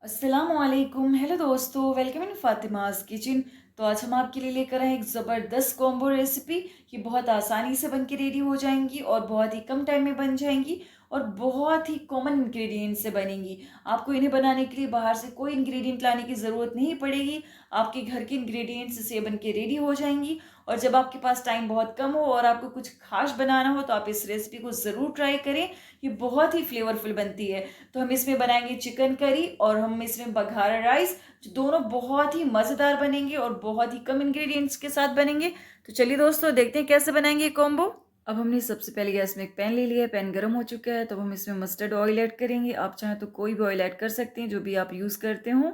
अस्सलामुअलैकुम। हेलो दोस्तों, welcome in Fatima's kitchen. तो आज हम आपके लिए लेकर आए एक ज़बरदस्त कॉम्बो रेसिपी। ये बहुत आसानी से बन के रेडी हो जाएंगी और बहुत ही कम टाइम में बन जाएंगी और बहुत ही कॉमन इंग्रेडिएंट से बनेंगी। आपको इन्हें बनाने के लिए बाहर से कोई इंग्रेडिएंट लाने की ज़रूरत नहीं पड़ेगी। आपके घर के इंग्रेडिएंट्स से बन के रेडी हो जाएंगी। और जब आपके पास टाइम बहुत कम हो और आपको कुछ खास बनाना हो तो आप इस रेसिपी को ज़रूर ट्राई करें। ये बहुत ही फ्लेवरफुल बनती है। तो हम इसमें बनाएंगे चिकन करी और हम इसमें बघारा राइस, जो दोनों बहुत ही मज़ेदार बनेंगे और बहुत ही कम इंग्रेडिएंट्स के साथ बनेंगे। तो चलिए दोस्तों, देखते हैं कैसे बनाएंगे ये कॉम्बो। अब हमने सबसे पहले गैस में एक पैन ले लिया है। पैन गर्म हो चुका है तो हम इसमें मस्टर्ड ऑयल ऐड करेंगे। आप चाहें तो कोई भी ऑयल ऐड कर सकते हैं जो भी आप यूज़ करते हो।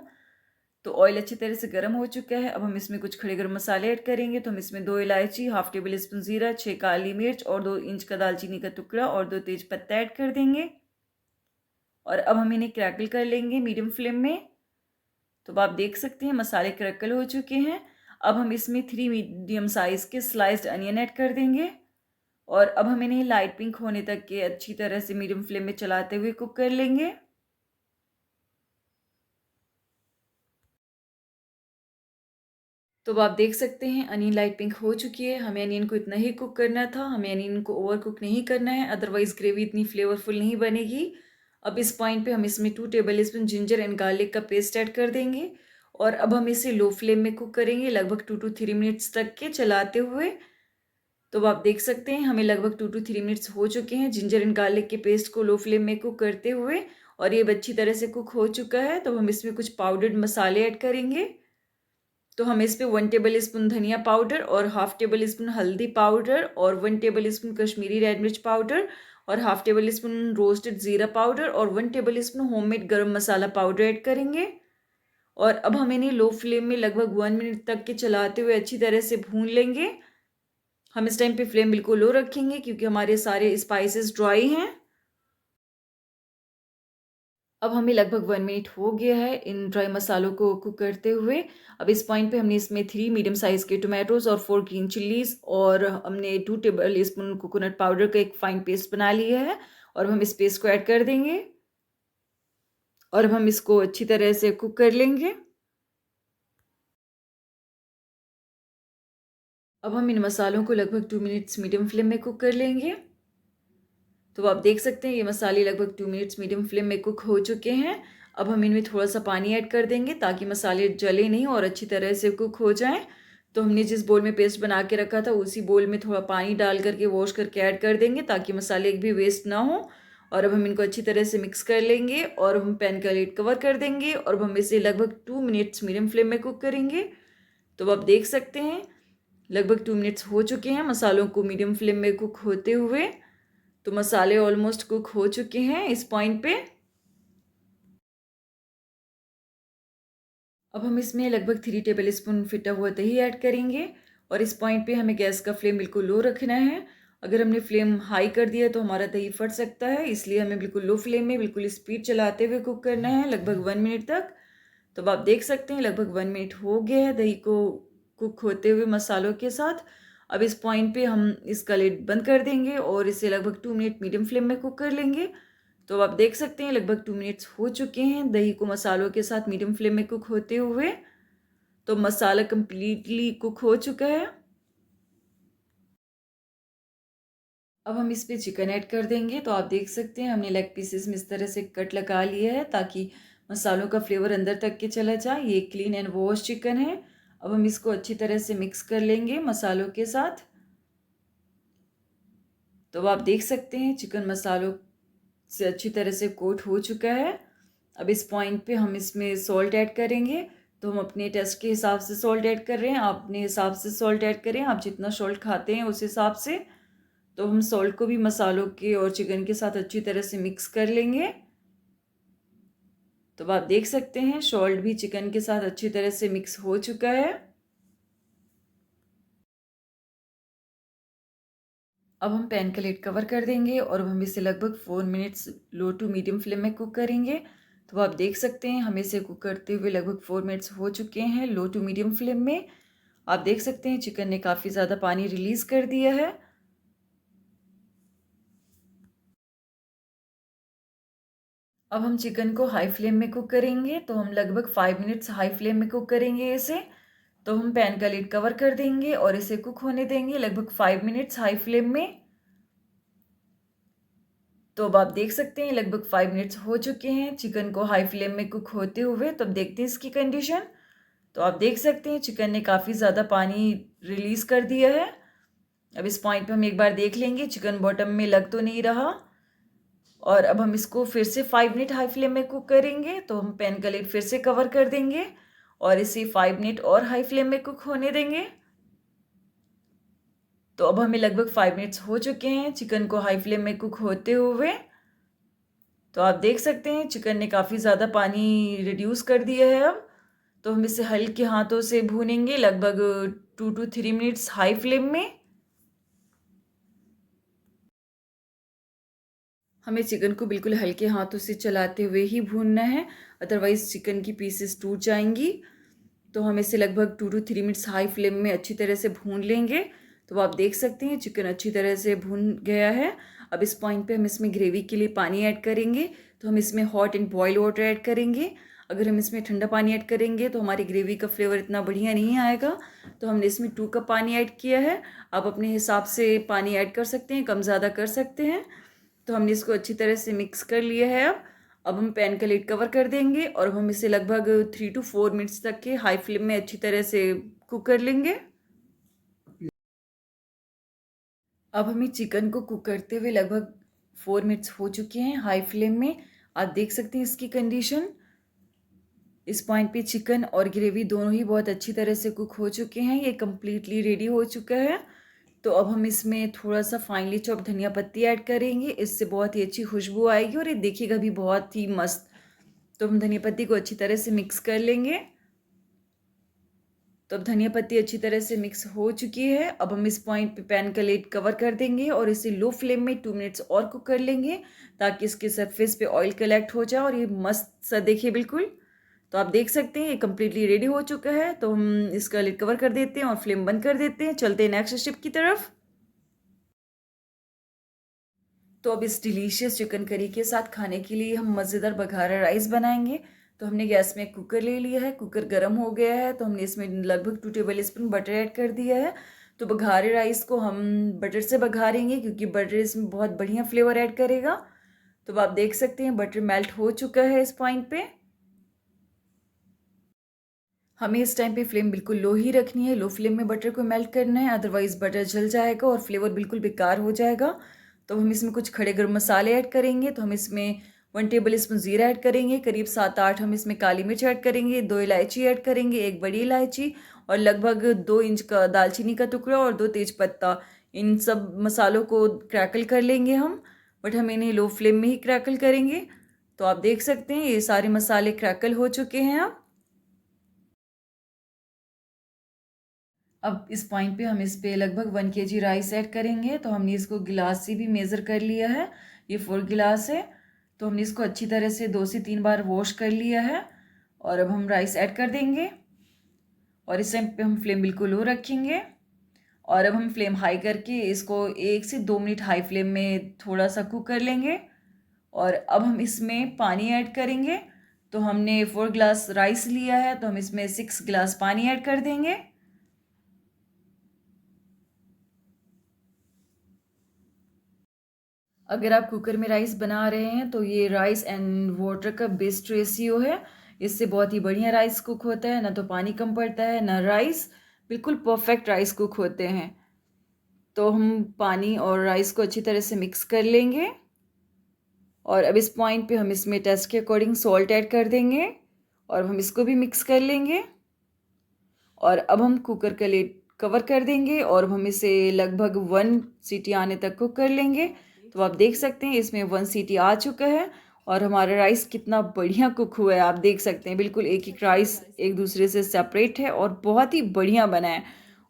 तो ऑयल अच्छी तरह से गर्म हो चुका है। अब हम इसमें कुछ खड़े गरम मसाले ऐड करेंगे। तो हम इसमें 2 इलायची, हाफ टेबल स्पून ज़ीरा, 6 काली मिर्च और 2 इंच का दालचीनी का टुकड़ा और 2 तेज पत्ता ऐड कर देंगे। और अब हम इन्हें क्रैकल कर लेंगे मीडियम फ्लेम में। तो अब आप देख सकते हैं मसाले क्रैकल हो चुके हैं। अब हम इसमें 3 मीडियम साइज़ के स्लाइस्ड अनियन ऐड कर देंगे और अब हम इन्हें लाइट पिंक होने तक के अच्छी तरह से मीडियम फ्लेम में चलाते हुए कुक कर लेंगे। तो अब आप देख सकते हैं अनियन लाइट पिंक हो चुकी है। हमें अनियन को इतना ही कुक करना था, हमें अनियन को ओवर कुक नहीं करना है, अदरवाइज ग्रेवी इतनी फ्लेवरफुल नहीं बनेगी। अब इस पॉइंट पे हम इसमें 2 table spoon ginger and garlic का पेस्ट ऐड कर देंगे और अब हम इसे लो फ्लेम में कुक करेंगे लगभग 2 to 3 मिनट्स तक के चलाते हुए। तो अब आप देख सकते हैं हमें लगभग 2 to 3 मिनट्स हो चुके हैं जिंजर एंड गार्लिक के पेस्ट को लो फ्लेम में कुक करते हुए और ये अच्छी तरह से कुक हो चुका है। तो हम इसमें कुछ पाउडर्ड मसाले ऐड करेंगे। तो हम इस पे 1 टेबल स्पून धनिया पाउडर और हाफ टेबल स्पून हल्दी पाउडर और 1 टेबल स्पून कश्मीरी रेड मिर्च पाउडर और हाफ टेबल स्पून रोस्टेड ज़ीरा पाउडर और 1 टेबल स्पून होममेड गरम मसाला पाउडर ऐड करेंगे। और अब हम इन्हें लो फ्लेम में लगभग 1 मिनट तक के चलाते हुए अच्छी तरह से भून लेंगे। हम इस टाइम पे फ्लेम बिल्कुल लो रखेंगे क्योंकि हमारे सारे स्पाइसेस ड्राई हैं। अब हमें लगभग 1 मिनट हो गया है इन ड्राई मसालों को कुक करते हुए। अब इस पॉइंट पे हमने इसमें 3 मीडियम साइज़ के टोमेटोज़ और 4 ग्रीन चिल्लीज़ और हमने 2 टेबल स्पून कोकोनट पाउडर का एक फ़ाइन पेस्ट बना लिया है और हम इस पेस्ट को ऐड कर देंगे और अब हम इसको अच्छी तरह से कुक कर लेंगे। अब हम इन मसालों को लगभग 2 मिनट्स मीडियम फ्लेम में कुक कर लेंगे। तो आप देख सकते हैं ये मसाले लगभग 2 मिनट्स मीडियम फ्लेम में कुक हो चुके हैं। अब हम इनमें थोड़ा-सा पानी ऐड कर देंगे ताकि मसाले जले नहीं और अच्छी तरह से कुक हो जाएँ। तो हमने जिस बोल में पेस्ट बना के रखा था उसी बोल में थोड़ा पानी डाल कर के वॉश करके ऐड कर देंगे ताकि मसाले एक भी वेस्ट ना हो। और अब हम इनको अच्छी तरह से मिक्स कर लेंगे और हम पैन का लिड कवर कर देंगे और अब हम इसे लगभग 2 मिनट्स मीडियम फ्लेम में कुक करेंगे। तो अब आप देख सकते हैं लगभग 2 मिनट्स हो चुके हैं मसालों को मीडियम फ्लेम में कुक होते हुए। तो मसाले ऑलमोस्ट कुक हो चुके हैं इस पॉइंट पे। अब हम इसमें लगभग 3 टेबल स्पून फिटा हुआ दही ऐड करेंगे और इस पॉइंट पे हमें गैस का फ्लेम बिल्कुल लो रखना है। अगर हमने फ्लेम हाई कर दिया तो हमारा दही फट सकता है, इसलिए हमें बिल्कुल लो फ्लेम में बिल्कुल स्पीड चलाते हुए कुक करना है लगभग 1 मिनट तक। तो अब आप देख सकते हैं लगभग 1 मिनट हो गया है दही को कुक होते हुए मसालों के साथ। अब इस पॉइंट पे हम इसका लिड बंद कर देंगे और इसे लगभग 2 मिनट मीडियम फ्लेम में कुक कर लेंगे। तो अब आप देख सकते हैं लगभग 2 मिनट्स हो चुके हैं दही को मसालों के साथ मीडियम फ्लेम में कुक होते हुए। तो मसाला कंप्लीटली कुक हो चुका है। अब हम इस पे चिकन ऐड कर देंगे। तो आप देख सकते हैं हमने लेग पीसेस में इस तरह से कट लगा लिया है ताकि मसालों का फ्लेवर अंदर तक के चला जाए। ये क्लीन एंड वॉश चिकन है। अब हम इसको अच्छी तरह से मिक्स कर लेंगे मसालों के साथ। तो अब आप देख सकते हैं चिकन मसालों से अच्छी तरह से कोट हो चुका है। अब इस पॉइंट पे हम इसमें सॉल्ट ऐड करेंगे। तो हम अपने टेस्ट के हिसाब से सॉल्ट ऐड कर रहे हैं, आप अपने हिसाब से सॉल्ट ऐड करें, आप जितना सॉल्ट खाते हैं उस हिसाब से। तो हम सॉल्ट को भी मसालों के और चिकन के साथ अच्छी तरह से मिक्स कर लेंगे। तो अब आप देख सकते हैं सॉल्ट भी चिकन के साथ अच्छी तरह से मिक्स हो चुका है। अब हम पैन का लिड कवर कर देंगे और अब हम इसे लगभग 4 minutes low to medium flame में कुक करेंगे। तो आप देख सकते हैं हमें इसे कुक करते हुए लगभग 4 मिनट्स हो चुके हैं लो टू मीडियम फ्लेम में। आप देख सकते हैं चिकन ने काफ़ी ज़्यादा पानी रिलीज़ कर दिया है। अब हम चिकन को हाई फ्लेम में कुक करेंगे, तो हम लगभग 5 मिनट्स हाई फ्लेम में कुक करेंगे इसे। तो हम पैन का लिड कवर कर देंगे और इसे कुक होने देंगे लगभग 5 मिनट्स हाई फ्लेम में। तो अब आप देख सकते हैं लगभग 5 मिनट्स हो चुके हैं चिकन को हाई फ्लेम में कुक होते हुए। तो अब देखते हैं इसकी कंडीशन। तो आप देख सकते हैं चिकन ने काफ़ी ज़्यादा पानी रिलीज़ कर दिया है। अब इस पॉइंट पे हम एक बार देख लेंगे चिकन बॉटम में लग तो नहीं रहा। और अब हम इसको फिर से 5 मिनट हाई फ्लेम में कुक करेंगे। तो हम पैन का लिड फिर से कवर कर देंगे और इसे 5 मिनट और हाई फ्लेम में कुक होने देंगे। तो अब हमें लगभग 5 मिनट्स हो चुके हैं चिकन को हाई फ्लेम में कुक होते हुए। तो आप देख सकते हैं चिकन ने काफ़ी ज़्यादा पानी रिड्यूस कर दिया है अब। तो हम इसे हल्के हाथों से भूनेंगे लगभग 2 to 3 मिनट्स हाई फ्लेम में। हमें चिकन को बिल्कुल हल्के हाथों से चलाते हुए ही भूनना है, अदरवाइज़ चिकन की पीसेस टूट जाएंगी। तो हम इसे लगभग 2 to 3 मिनट्स हाई फ्लेम में अच्छी तरह से भून लेंगे। तो आप देख सकते हैं चिकन अच्छी तरह से भून गया है। अब इस पॉइंट पे हम इसमें ग्रेवी के लिए पानी ऐड करेंगे। तो हम इसमें hot and boil water add करेंगे। अगर हम इसमें ठंडा पानी ऐड करेंगे तो हमारी ग्रेवी का फ्लेवर इतना बढ़िया नहीं आएगा। तो हमने इसमें 2 कप पानी ऐड किया है। आप अपने हिसाब से पानी ऐड कर सकते हैं, कम ज़्यादा कर सकते हैं। तो हमने इसको अच्छी तरह से मिक्स कर लिया है। अब हम पैन का लिड कवर कर देंगे और हम इसे लगभग 3 to 4 मिनट्स तक के हाई फ्लेम में अच्छी तरह से कुक कर लेंगे। अब हमें चिकन को कुक करते हुए लगभग 4 मिनट्स हो चुके हैं हाई फ्लेम में। आप देख सकते हैं इसकी कंडीशन। इस पॉइंट पे चिकन और ग्रेवी दोनों ही बहुत अच्छी तरह से कुक हो चुके हैं। ये कम्प्लीटली रेडी हो चुका है। तो अब हम इसमें थोड़ा सा फाइनली चॉप धनिया पत्ती ऐड करेंगे। इससे बहुत ही अच्छी खुशबू आएगी और ये देखिएगा भी बहुत ही मस्त। तो हम धनिया पत्ती को अच्छी तरह से मिक्स कर लेंगे। तो अब धनिया पत्ती अच्छी तरह से मिक्स हो चुकी है। अब हम इस पॉइंट पे पैन का लिड कवर कर देंगे और इसे लो फ्लेम में 2 मिनट्स और कुक कर लेंगे, ताकि इसके सरफेस पे ऑयल कलेक्ट हो जाए और ये मस्त सा देखिए बिल्कुल। तो आप देख सकते हैं ये कम्प्लीटली रेडी हो चुका है। तो हम इसका लिड कवर कर देते हैं और फ्लेम बंद कर देते हैं। चलते हैं नेक्स्ट स्टेप की तरफ। तो अब इस डिलीशियस चिकन करी के साथ खाने के लिए हम मज़ेदार बघारा राइस बनाएंगे। तो हमने गैस में एक कुकर ले लिया है, कुकर गर्म हो गया है। तो हमने इसमें लगभग 2 टेबल स्पून बटर ऐड कर दिया है। तो बघारे राइस को हम बटर से बघारेंगे, क्योंकि बटर इसमें बहुत बढ़िया फ्लेवर ऐड करेगा। तो अब आप देख सकते हैं बटर मेल्ट हो चुका है इस पॉइंट पे। हमें इस टाइम पे फ्लेम बिल्कुल लो ही रखनी है, लो फ्लेम में बटर को मेल्ट करना है, अदरवाइज़ बटर जल जाएगा और फ्लेवर बिल्कुल बेकार हो जाएगा। तो हम इसमें कुछ खड़े गर्म मसाले ऐड करेंगे। तो हम इसमें 1 टेबल स्पून ज़ीरा ऐड करेंगे, करीब 7-8 हम इसमें काली मिर्च ऐड करेंगे, 2 इलायची ऐड करेंगे, 1 बड़ी इलायची और लगभग 2 इंच का दालचीनी का टुकड़ा और 2 तेज़पत्ता। इन सब मसालों को क्रैकल कर लेंगे हम, बट हम इन्हें लो फ्लेम में ही क्रैकल करेंगे। तो आप देख सकते हैं ये सारे मसाले क्रैकल हो चुके हैं अब इस पॉइंट पे हम इस पे लगभग 1 kg राइस ऐड करेंगे। तो हमने इसको गिलास से भी मेज़र कर लिया है, ये 4 गिलास है। तो हमने इसको अच्छी तरह से 2 से 3 बार वॉश कर लिया है और अब हम राइस ऐड कर देंगे और इस टाइम पे हम फ्लेम बिल्कुल लो रखेंगे। और अब हम फ्लेम हाई करके इसको 1 से 2 मिनट हाई फ्लेम में थोड़ा सा कुक कर लेंगे। और अब हम इसमें पानी ऐड करेंगे। तो हमने 4 गिलास राइस लिया है, तो हम इसमें 6 गिलास पानी ऐड कर देंगे। अगर आप कुकर में राइस बना रहे हैं तो ये राइस एंड वाटर का बेस्ट रेशियो है। इससे बहुत ही बढ़िया राइस कुक होता है, ना तो पानी कम पड़ता है ना राइस, बिल्कुल परफेक्ट राइस कुक होते हैं। तो हम पानी और राइस को अच्छी तरह से मिक्स कर लेंगे और अब इस पॉइंट पे हम इसमें टेस्ट के अकॉर्डिंग सॉल्ट ऐड कर देंगे और हम इसको भी मिक्स कर लेंगे। और अब हम कुकर का लिड कवर कर देंगे और हम इसे लगभग 1 सीटी आने तक कुक कर लेंगे। तो आप देख सकते हैं इसमें 1 सीटी आ चुका है और हमारा राइस कितना बढ़िया कुक हुआ है। आप देख सकते हैं बिल्कुल एक एक राइस एक दूसरे से सेपरेट है और बहुत ही बढ़िया बना है।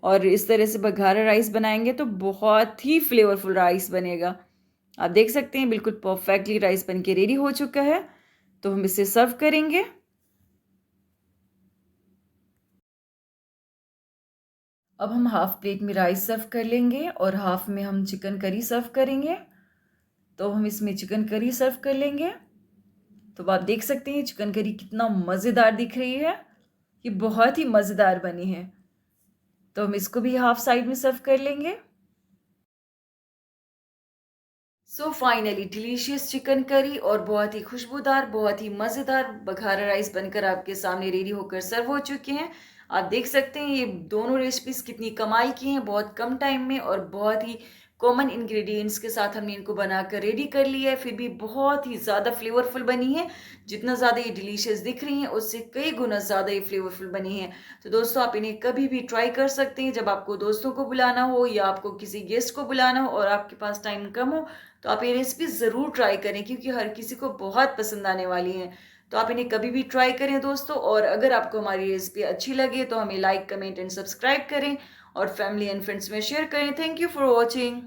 और इस तरह से बघारा राइस बनाएंगे तो बहुत ही फ्लेवरफुल राइस बनेगा। आप देख सकते हैं बिल्कुल परफेक्टली राइस बन के रेडी हो चुका है। तो हम इसे सर्व करेंगे। अब हम हाफ प्लेट में राइस सर्व कर लेंगे और हाफ में हम चिकन करी सर्व करेंगे। तो हम इसमें चिकन करी सर्व कर लेंगे। तो आप देख सकते हैं चिकन करी कितना मज़ेदार दिख रही है। ये बहुत ही मज़ेदार बनी है। तो हम इसको भी हाफ साइड में सर्व कर लेंगे। So finally delicious chicken curry और बहुत ही खुशबूदार, बहुत ही मज़ेदार बघारा राइस बनकर आपके सामने रेडी होकर सर्व हो चुके हैं। आप देख सकते हैं ये दोनों रेसिपीज़ कितनी कमाल की हैं, बहुत कम टाइम में और बहुत ही कॉमन इंग्रेडिएंट्स के साथ हमने इनको बनाकर रेडी कर लिया है, फिर भी बहुत ही ज़्यादा फ्लेवरफुल बनी है। जितना ज़्यादा ये डिलीशियस दिख रही हैं, उससे कई गुना ज़्यादा ये फ्लेवरफुल बनी है। तो दोस्तों आप इन्हें कभी भी ट्राई कर सकते हैं, जब आपको दोस्तों को बुलाना हो या आपको किसी गेस्ट को बुलाना हो और आपके पास टाइम कम हो, तो आप ये रेसिपी ज़रूर ट्राई करें क्योंकि हर किसी को बहुत पसंद आने वाली हैं। तो आप इन्हें कभी भी ट्राई करें दोस्तों, और अगर आपको हमारी रेसिपी अच्छी लगे तो हमें लाइक, कमेंट एंड सब्सक्राइब करें और फैमिली एंड फ्रेंड्स में शेयर करें। Thank you for watching.